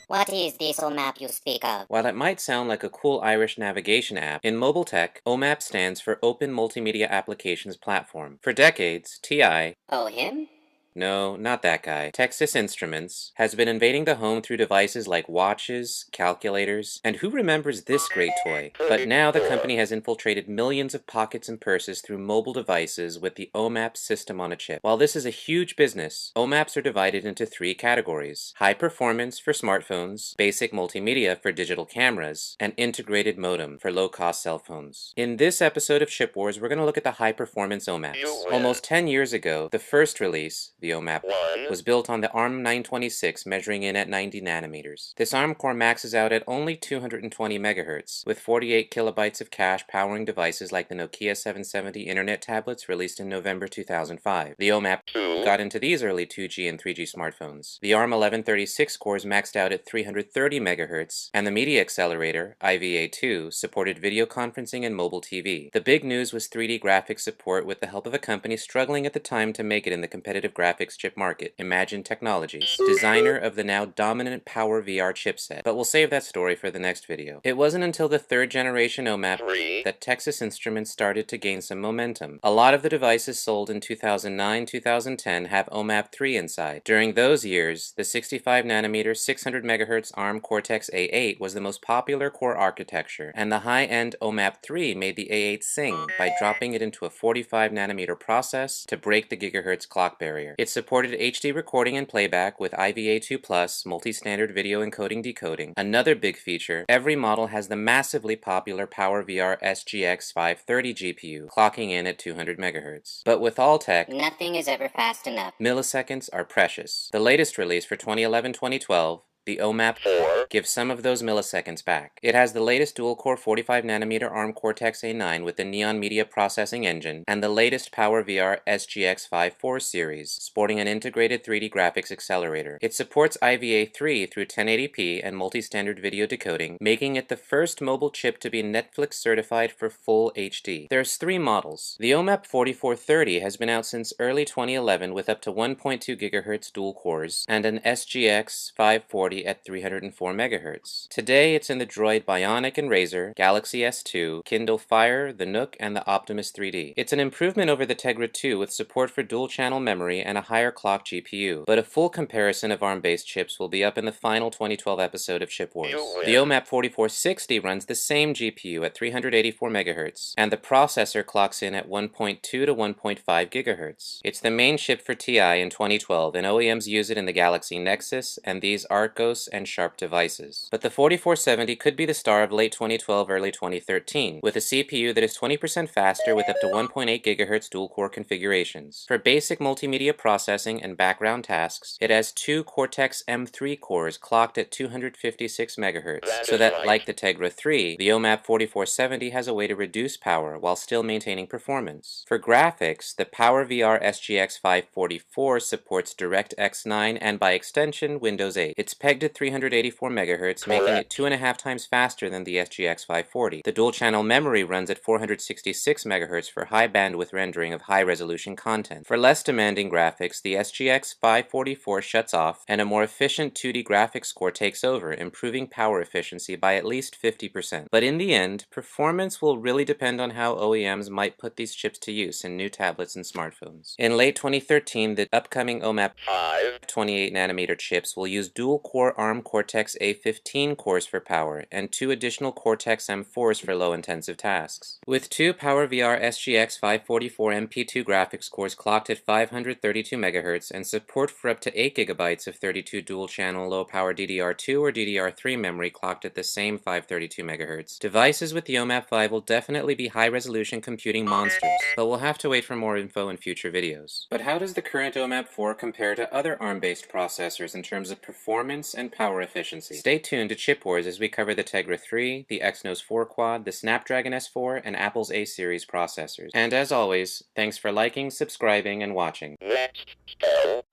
What is this OMAP you speak of? While it might sound like a cool Irish navigation app, in mobile tech, OMAP stands for Open Multimedia Applications Platform. For decades, TI, Oh, him? no, not that guy, Texas Instruments, has been invading the home through devices like watches, calculators, and who remembers this great toy? But now the company has infiltrated millions of pockets and purses through mobile devices with the OMAP system on a chip. While this is a huge business, OMAPs are divided into three categories: high performance for smartphones, basic multimedia for digital cameras, and integrated modem for low-cost cell phones. In this episode of Chip Wars, we're going to look at the high performance OMAPs. Almost 10 years ago, the first release, the OMAP, was built on the ARM 926, measuring in at 90 nanometers. This ARM core maxes out at only 220 MHz, with 48 kilobytes of cache powering devices like the Nokia 770 internet tablets released in November 2005. The OMAP 2 got into these early 2G and 3G smartphones. The ARM 1136 cores maxed out at 330 MHz, and the Media Accelerator, IVA2, supported video conferencing and mobile TV. The big news was 3D graphics support with the help of a company struggling at the time to make it in the competitive graphics chip market, Imagine Technologies, designer of the now dominant Power VR chipset. But we'll save that story for the next video. It wasn't until the third generation OMAP that Texas Instruments started to gain some momentum. A lot of the devices sold in 2009-2010 have OMAP 3 inside. During those years, the 65 nanometer 600 MHz ARM Cortex-A8 was the most popular core architecture, and the high-end OMAP 3 made the A8 sing by dropping it into a 45 nanometer process to break the gigahertz clock barrier. It supported HD recording and playback with IVA2+, multi-standard video encoding decoding. Another big feature, every model has the massively popular PowerVR SGX 530 GPU, clocking in at 200 MHz. But with all tech, Nothing is ever fast enough. milliseconds are precious. The latest release for 2011-2012, the OMAP 4, gives some of those milliseconds back. It has the latest dual-core 45 nanometer ARM Cortex-A9 with the Neon Media Processing Engine, and the latest PowerVR SGX 5.4 series, sporting an integrated 3D graphics accelerator. It supports IVA3 through 1080p and multi-standard video decoding, making it the first mobile chip to be Netflix certified for full HD. There's three models. The OMAP 4430 has been out since early 2011 with up to 1.2 GHz dual cores, and an SGX 540 at 304 MHz. Today, it's in the Droid Bionic and RAZR, Galaxy S2, Kindle Fire, the Nook, and the Optimus 3D. It's an improvement over the Tegra 2 with support for dual-channel memory and a higher clock GPU, but a full comparison of ARM-based chips will be up in the final 2012 episode of Chip Wars. The OMAP 4460 runs the same GPU at 384 MHz, and the processor clocks in at 1.2 to 1.5 GHz. It's the main chip for TI in 2012, and OEMs use it in the Galaxy Nexus and these Arcos and Sharp devices. But the 4470 could be the star of late 2012, early 2013, with a CPU that is 20% faster with up to 1.8 GHz dual-core configurations. For basic multimedia processing and background tasks, it has two Cortex M3 cores clocked at 256 MHz, so that, like the Tegra 3, the OMAP 4470 has a way to reduce power while still maintaining performance. For graphics, the PowerVR SGX 544 supports DirectX 9 and, by extension, Windows 8. It's pegged at 384 MHz, making it 2.5 times faster than the SGX 540. The dual-channel memory runs at 466 MHz for high bandwidth rendering of high-resolution content. For less demanding graphics, the SGX 544 shuts off, and a more efficient 2D graphics core takes over, improving power efficiency by at least 50%. But in the end, performance will really depend on how OEMs might put these chips to use in new tablets and smartphones. In late 2013, the upcoming OMAP 5 28 nanometer chips will use dual-core ARM Cortex-A15 cores for power, and two additional Cortex-M4s for low-intensive tasks. With two PowerVR SGX 544 MP2 graphics cores clocked at 532 MHz and support for up to 8 GB of 32 dual-channel low-power DDR2 or DDR3 memory clocked at the same 532 MHz, devices with the OMAP 5 will definitely be high-resolution computing monsters, but we'll have to wait for more info in future videos. But how does the current OMAP 4 compare to other ARM-based processors in terms of performance and power efficiency? Stay tuned to Chip Wars as we cover the Tegra 3, the Exynos 4 Quad, the Snapdragon S4, and Apple's A-series processors. And as always, thanks for liking, subscribing, and watching. Let's go.